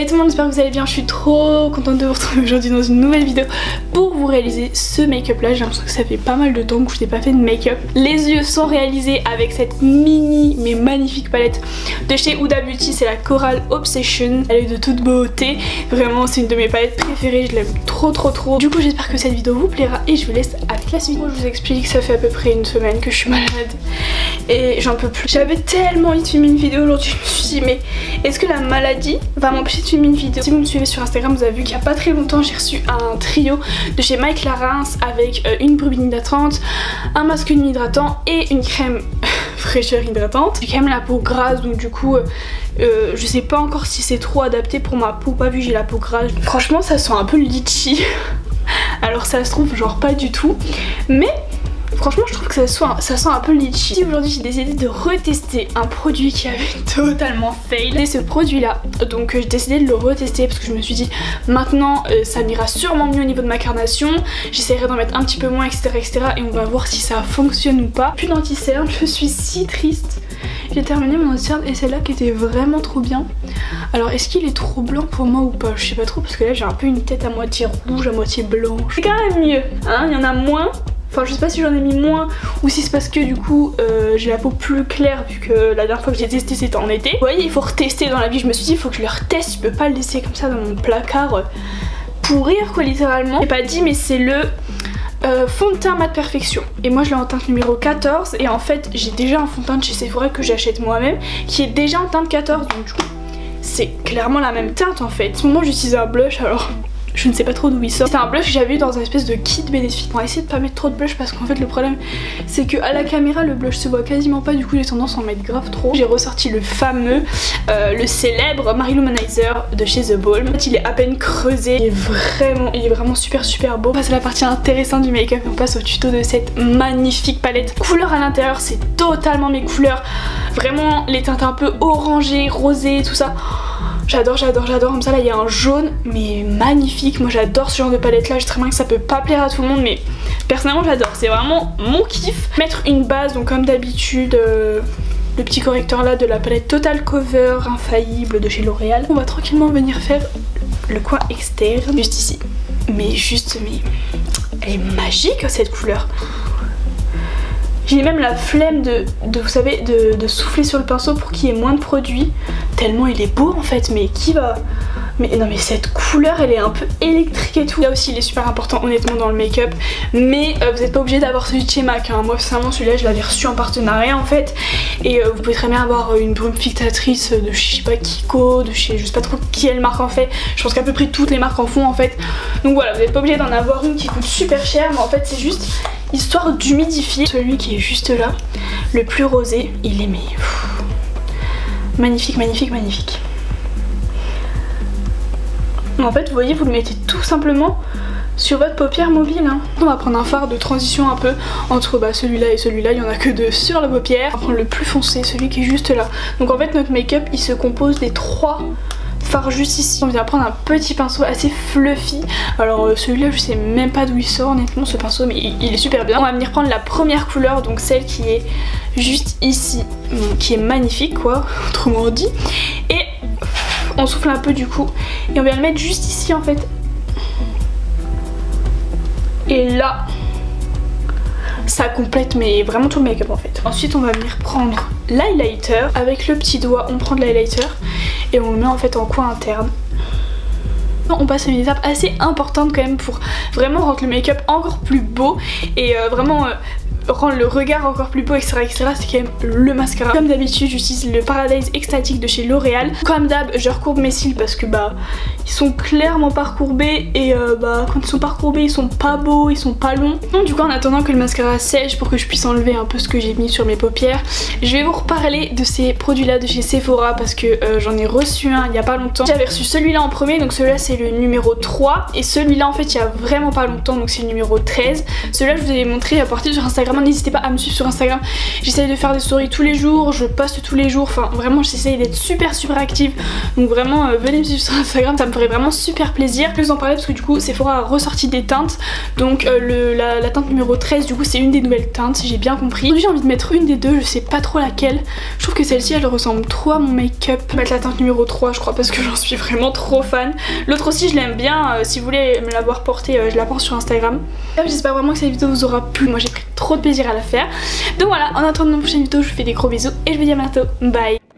Hey tout le monde, j'espère que vous allez bien, je suis trop contente de vous retrouver aujourd'hui dans une nouvelle vidéo pour vous réaliser ce make-up là. J'ai l'impression que ça fait pas mal de temps que je n'ai pas fait de make-up. Les yeux sont réalisés avec cette mini mais magnifique palette de chez Huda Beauty, c'est la Coral Obsession. Elle est de toute beauté, vraiment c'est une de mes palettes préférées, je l'aime trop. Du coup j'espère que cette vidéo vous plaira et je vous laisse avec la suite. Moi, je vous explique, ça fait à peu près une semaine que je suis malade et j'en peux plus. J'avais tellement envie de filmer une vidéo aujourd'hui, je me suis dit mais est-ce que la maladie va m'empêcher de filmer une vidéo? Si vous me suivez sur Instagram, vous avez vu qu'il n'y a pas très longtemps j'ai reçu un trio de chez Mike Larins avec une brubine hydratante, un masque nuit hydratant et une crème fraîcheur hydratante. J'ai quand même la peau grasse donc du coup je sais pas encore si c'est trop adapté pour ma peau, pas vu que j'ai la peau grasse. Franchement ça sent un peu le litchi alors ça se trouve genre pas du tout, mais franchement je trouve que ça sent un peu litchi. Aujourd'hui j'ai décidé de retester un produit qui avait totalement fail. C'est ce produit là, donc j'ai décidé de le retester parce que je me suis dit maintenant ça m'ira sûrement mieux au niveau de ma carnation. J'essaierai d'en mettre un petit peu moins etc et on va voir si ça fonctionne ou pas. Puis d'anti-cerne, je suis si triste. J'ai terminé mon anti-cerne et celle-là qui était vraiment trop bien. Alors est-ce qu'il est trop blanc pour moi ou pas? Je sais pas trop parce que là j'ai un peu une tête à moitié rouge, à moitié blanche. C'est quand même mieux, hein, il y en a moins. Enfin je sais pas si j'en ai mis moins ou si c'est parce que du coup j'ai la peau plus claire vu que la dernière fois que j'ai testé c'était en été. Vous voyez, il faut retester dans la vie, je me suis dit il faut que je le reteste, je peux pas le laisser comme ça dans mon placard pourrir quoi littéralement. J'ai pas dit mais c'est le fond de teint mat perfection et moi je l'ai en teinte numéro 14 et en fait j'ai déjà un fond de teint de chez Sephora que j'achète moi-même qui est déjà en teinte 14 donc du coup c'est clairement la même teinte en fait. En ce moment j'utilise un blush alors je ne sais pas trop d'où il sort. C'est un blush que j'avais eu dans un espèce de kit Benefit. On va essayer de pas mettre trop de blush parce qu'en fait le problème c'est que à la caméra le blush se voit quasiment pas, du coup j'ai tendance à en mettre grave trop. J'ai ressorti le fameux, le célèbre Mary Lou Manizer de chez The Balm. En fait il est à peine creusé, il est vraiment super beau. On passe à la partie intéressante du make-up et on passe au tuto de cette magnifique palette. Couleurs à l'intérieur, c'est totalement mes couleurs. Vraiment les teintes un peu orangées, rosées, tout ça. J'adore, comme ça là il y a un jaune mais magnifique, moi j'adore ce genre de palette là, je sais très bien que ça peut pas plaire à tout le monde mais personnellement j'adore, c'est vraiment mon kiff. Mettre une base, donc comme d'habitude le petit correcteur là de la palette Total Cover Infaillible de chez L'Oréal. On va tranquillement venir faire le coin externe, juste ici. Mais elle est magique cette couleur. J'ai même la flemme vous savez, de souffler sur le pinceau pour qu'il y ait moins de produit. Tellement il est beau en fait, mais qui va... Mais non mais cette couleur elle est un peu électrique et tout. Là aussi il est super important honnêtement dans le make-up. Mais vous n'êtes pas obligé d'avoir celui de chez MAC hein. Moi personnellement celui-là je l'avais reçu en partenariat en fait. Et vous pouvez très bien avoir une brume fixatrice de je sais pas Kiko, de chez je sais pas trop quelle marque en fait. Je pense qu'à peu près toutes les marques en font en fait. Donc voilà, vous n'êtes pas obligé d'en avoir une qui coûte super cher. Mais en fait c'est juste histoire d'humidifier. Celui qui est juste là, le plus rosé, il est mais... magnifique. En fait vous voyez, vous le mettez tout simplement sur votre paupière mobile hein. On va prendre un fard de transition un peu entre celui-là et celui-là, il n'y en a que deux sur la paupière. On va prendre le plus foncé, celui qui est juste là. Donc en fait notre make-up il se compose des trois fards juste ici. On vient prendre un petit pinceau assez fluffy. Alors celui-là je sais même pas d'où il sort honnêtement ce pinceau mais il est super bien. On va venir prendre la première couleur, donc celle qui est juste ici, qui est magnifique quoi, autrement dit. Et on souffle un peu du coup et on vient le mettre juste ici en fait. Et là ça complète mais vraiment tout le make-up en fait. Ensuite on va venir prendre l'highlighter. Avec le petit doigt on prend de l'highlighter et on le met en fait en coin interne. On passe à une étape assez importante quand même pour vraiment rendre le make-up encore plus beau et vraiment rendre le regard encore plus beau etc c'est quand même le mascara. Comme d'habitude j'utilise le Paradise Extatic de chez L'Oréal. Comme d'hab je recourbe mes cils parce que ils sont clairement pas recourbés et quand ils sont pas recourbés ils sont pas beaux, ils sont pas longs. Donc du coup en attendant que le mascara sèche pour que je puisse enlever un peu ce que j'ai mis sur mes paupières, je vais vous reparler de ces produits là de chez Sephora parce que j'en ai reçu un il y a pas longtemps. J'avais reçu celui-là en premier, donc celui-là c'est le numéro 3 et celui-là en fait il y a vraiment pas longtemps, donc c'est le numéro 13. Celui-là je vous avais montré à porter sur Instagram Vraiment n'hésitez pas à me suivre sur Instagram, j'essaye de faire des stories tous les jours, je poste tous les jours, enfin vraiment j'essaye d'être super active. Donc vraiment venez me suivre sur Instagram, ça me ferait vraiment super plaisir. Je vais vous en parler parce que du coup Sephora a ressorti des teintes. Donc la teinte numéro 13 du coup c'est une des nouvelles teintes si j'ai bien compris. Aujourd'hui j'ai envie de mettre une des deux, je sais pas trop laquelle. Je trouve que celle-ci elle ressemble trop à mon make-up. Je vais mettre la teinte numéro 3 je crois parce que j'en suis vraiment trop fan. L'autre aussi je l'aime bien, si vous voulez me l'avoir portée je la porte sur Instagram. J'espère vraiment que cette vidéo vous aura plu, moi j'ai pris trop de plaisir à la faire. Donc voilà, en attendant la prochaine vidéo je vous fais des gros bisous et je vous dis à bientôt, bye.